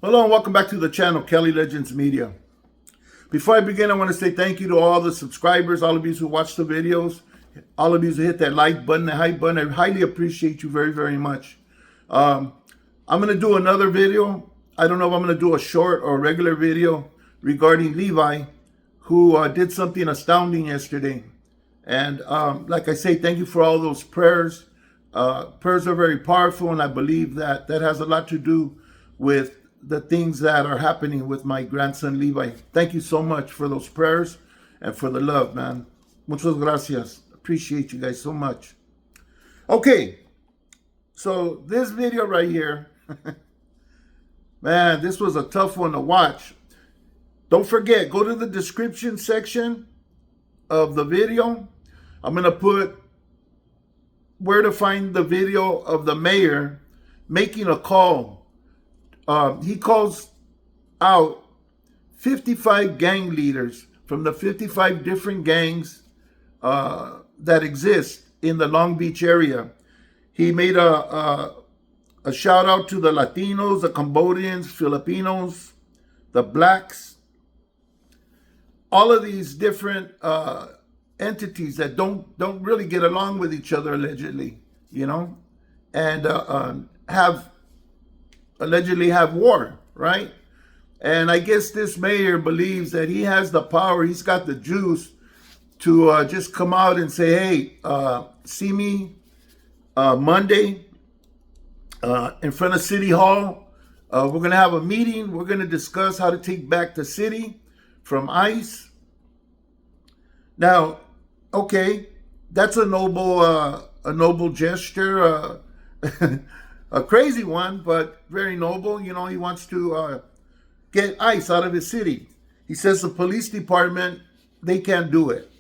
Hello and welcome back to the channel, Kelly Legends Media. Before I begin, I want to say thank you to all the subscribers, all of you who watch the videos, all of you who hit that like button, that hype button. I highly appreciate you very, very much. I'm going to do another video. I don't know if I'm going to do a short or a regular video regarding Levi, who did something astounding yesterday. And like I say, thank you for all those prayers. Prayers are very powerful, and I believe that that has a lot to do with the things that are happening with my grandson Levi. Thank you so much for those prayers and for the love, man. Muchas gracias. Appreciate you guys so much. Okay, so this video right here, man, this was a tough one to watch. Don't forget, go to the description section of the video. I'm going to put where to find the video of the mayor making a call. He calls out 55 gang leaders from the 55 different gangs that exist in the Long Beach area. He made a shout out to the Latinos, the Cambodians, Filipinos, the blacks, all of these different entities that don't really get along with each other, allegedly, you know, and allegedly have war, right? And I guess this mayor believes that he has the power, he's got the juice to just come out and say, hey, see me Monday in front of City Hall. We're going to have a meeting. We're going to discuss how to take back the city from ICE. Now, okay, that's a noble gesture, a crazy one, but very noble. You know, he wants to get ICE out of his city. He says the police department, they can't do it.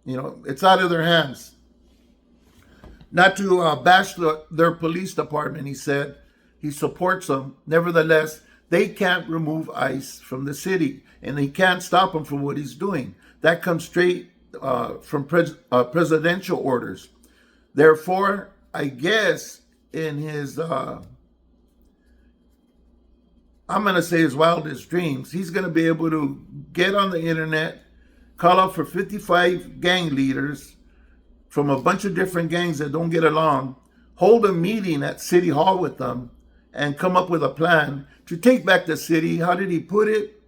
You know, it's out of their hands. Not to bash their police department, he said. He supports them. Nevertheless, they can't remove ICE from the city, and they can't stop him from what he's doing. That comes straight from presidential orders. Therefore, I guess in his, I'm going to say his wildest dreams, he's going to be able to get on the internet, call out for 55 gang leaders from a bunch of different gangs that don't get along, hold a meeting at City Hall with them, and come up with a plan to take back the city. How did he put it?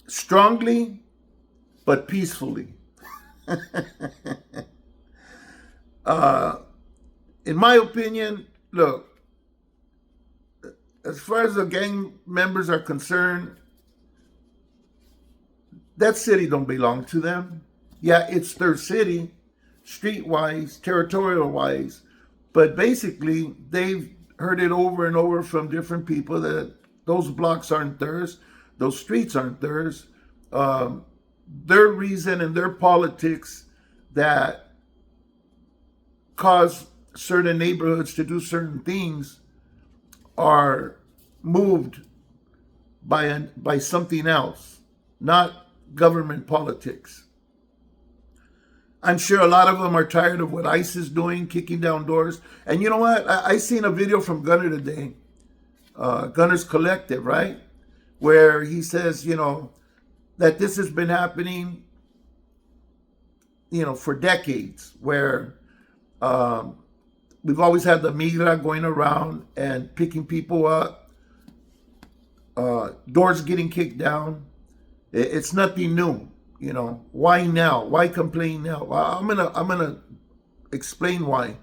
Strongly, but peacefully. In my opinion, look, as far as the gang members are concerned, that city don't belong to them. Yeah, it's their city, street-wise, territorial-wise, but basically they've heard it over and over from different people that those blocks aren't theirs, those streets aren't theirs. Their reason and their politics that cause certain neighborhoods to do certain things are moved by something else, not government politics. I'm sure a lot of them are tired of what ICE is doing, kicking down doors. And you know what? I seen a video from Gunner today, Gunner's Collective, right? Where he says, you know, that this has been happening, you know, for decades, where we've always had the migra going around and picking people up, doors getting kicked down. It's nothing new, you know. Why now? Why complain now? Well, I'm gonna explain why.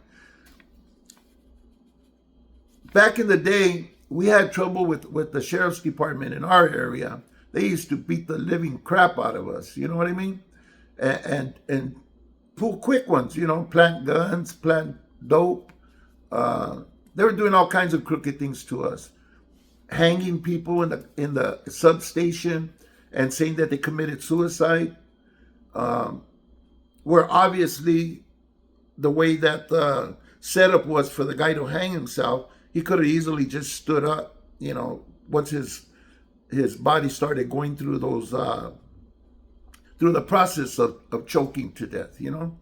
Back in the day, we had trouble with the sheriff's department in our area. They used to beat the living crap out of us, you know what I mean? And pull quick ones, you know, plant guns, plant dope. They were doing all kinds of crooked things to us, hanging people in the substation and saying that they committed suicide. Where obviously the way that the setup was for the guy to hang himself, he could have easily just stood up, you know, once his body started going through those through the process of choking to death, you know.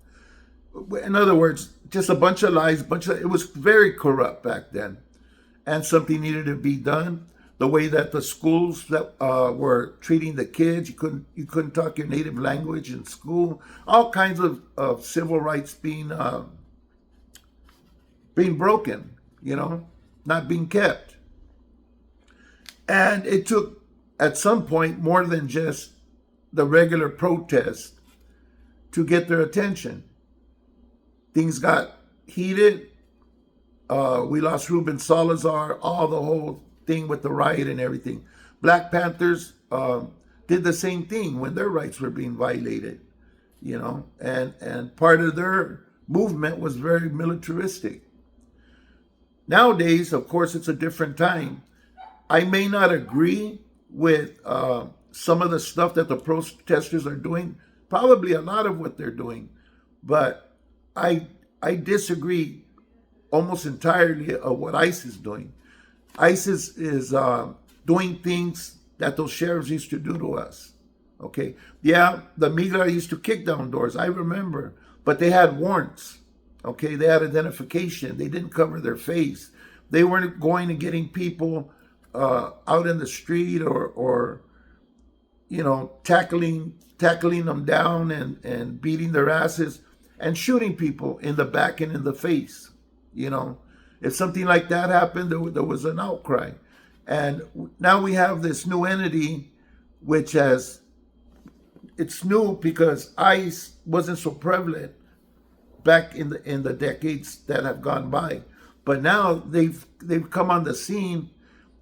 In other words, just a bunch of lies, it was very corrupt back then. and something needed to be done. The way that the schools that were treating the kids, you couldn't talk your native language in school. All kinds of civil rights being broken, not being kept. And it took, at some point, more than just the regular protest to get their attention. Things got heated. We lost Ruben Salazar, all the whole thing with the riot and everything. Black Panthers did the same thing when their rights were being violated, and part of their movement was very militaristic. Nowadays, of course, it's a different time. I may not agree with some of the stuff that the protesters are doing, probably a lot of what they're doing, but I disagree almost entirely of what ICE is doing. ICE is doing things that those sheriffs used to do to us. Okay, yeah, the Migra used to kick down doors, I remember, but they had warrants. Okay, they had identification. They didn't cover their face. They weren't going and getting people out in the street or tackling them down and beating their asses and shooting people in the back and in the face. If something like that happened, there was an outcry. And now we have this new entity, which it's new because ICE wasn't so prevalent back in the decades that have gone by. But now they've come on the scene,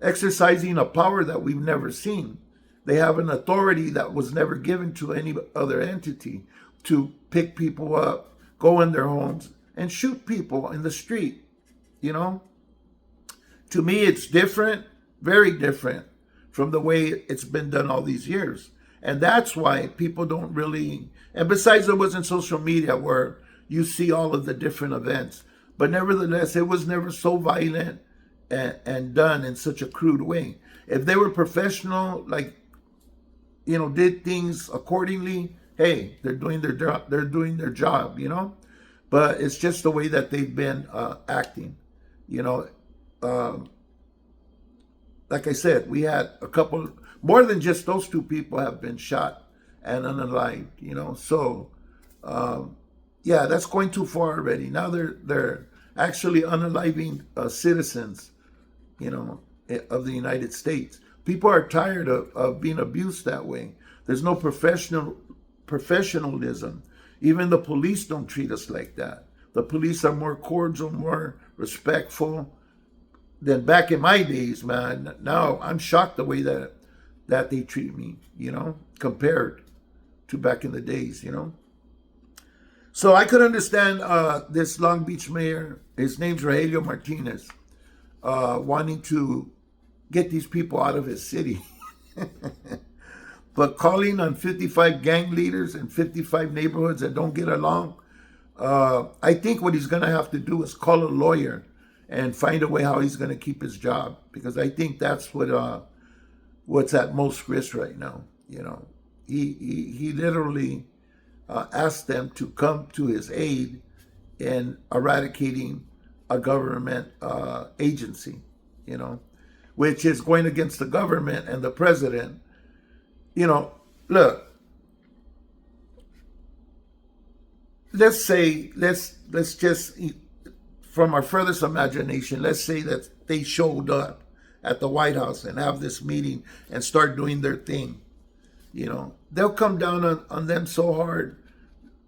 exercising a power that we've never seen. They have an authority that was never given to any other entity to pick people up, go in their homes, and shoot people in the street. To me, it's different, very different from the way it's been done all these years. And that's why people don't really, and besides, there wasn't social media where you see all of the different events. But nevertheless, it was never so violent and done in such a crude way. If they were professional, did things accordingly, hey, they're doing their job. They're doing their job, But it's just the way that they've been acting, Like I said, we had a couple, more than just those two people have been shot and unalived, So, yeah, that's going too far already. Now they're actually unaliving citizens, of the United States. People are tired of being abused that way. There's no professionalism. Even the police don't treat us like that. The police are more cordial, more respectful than back in my days, man. Now I'm shocked the way that they treat me, compared to back in the days, So I could understand this Long Beach mayor, his name's Rogelio Martinez, wanting to get these people out of his city. But calling on 55 gang leaders in 55 neighborhoods that don't get along, I think what he's going to have to do is call a lawyer and find a way how he's going to keep his job, because I think that's what's at most risk right now. He literally asked them to come to his aid in eradicating a government agency, which is going against the government and the president. Look, let's just, from our furthest imagination, let's say that they showed up at the White House and have this meeting and start doing their thing. They'll come down on them so hard,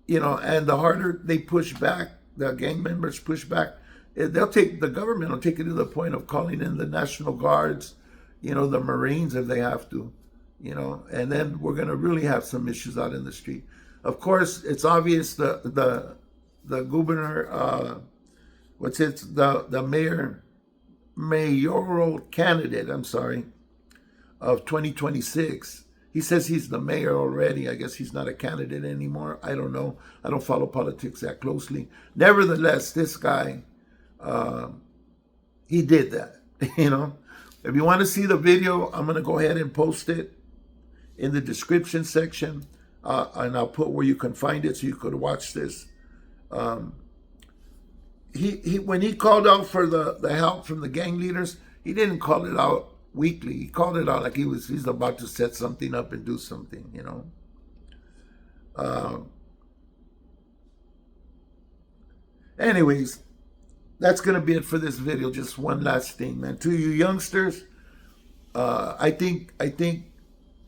and the harder they push back, the gang members push back, the government will take it to the point of calling in the National Guards, the Marines if they have to, and then we're going to really have some issues out in the street. Of course, it's obvious the governor, the mayoral candidate, of 2026. He says he's the mayor already. I guess he's not a candidate anymore. I don't know. I don't follow politics that closely. Nevertheless, this guy, he did that, If you want to see the video, I'm going to go ahead and post it in the description section, and I'll put where you can find it so you could watch this. He when he called out for the help from the gang leaders, he didn't call it out weakly. He called it out like he's about to set something up and do something, you know. Anyways, that's gonna be it for this video. Just one last thing, man. To you youngsters, I think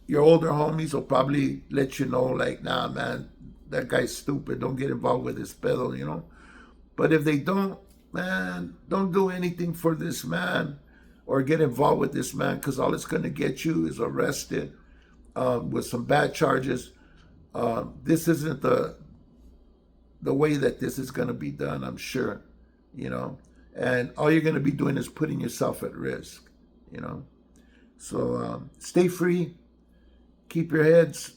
your older homies will probably let you know, like, nah, man, that guy's stupid. Don't get involved with this pedo, you know. But if they don't, man, don't do anything for this man or get involved with this man, because all it's gonna get you is arrested with some bad charges. This isn't the way that this is gonna be done, I'm sure, you know. And all you're gonna be doing is putting yourself at risk, you know. So stay free. Keep your heads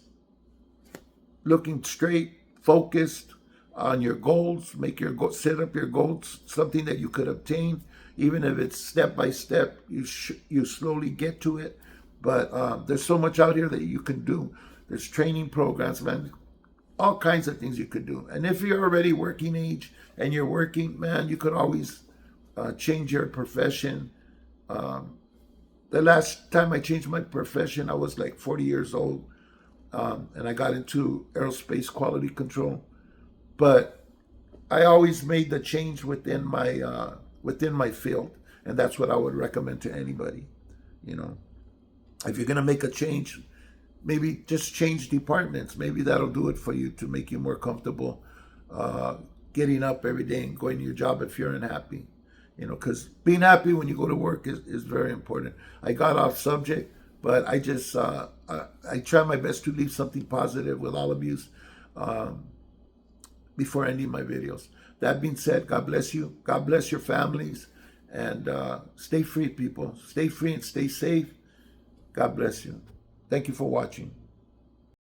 looking straight, focused on your goals. Make your set up your goals, something that you could obtain, even if it's step by step. You slowly get to it. But there's so much out here that you can do. There's training programs, man. All kinds of things you could do. And if you're already working age and you're working, man, you could always change your profession. The last time I changed my profession, I was like 40 years old, and I got into aerospace quality control. But I always made the change within my field, and that's what I would recommend to anybody. You know, if you're gonna make a change, maybe just change departments. Maybe that'll do it for you to make you more comfortable getting up every day and going to your job if you're unhappy. You know, because being happy when you go to work is very important. I got off subject, but I just I try my best to leave something positive with all of you before ending my videos. That being said, God bless you. God bless your families, and stay free, people. Stay free and stay safe. God bless you. Thank you for watching.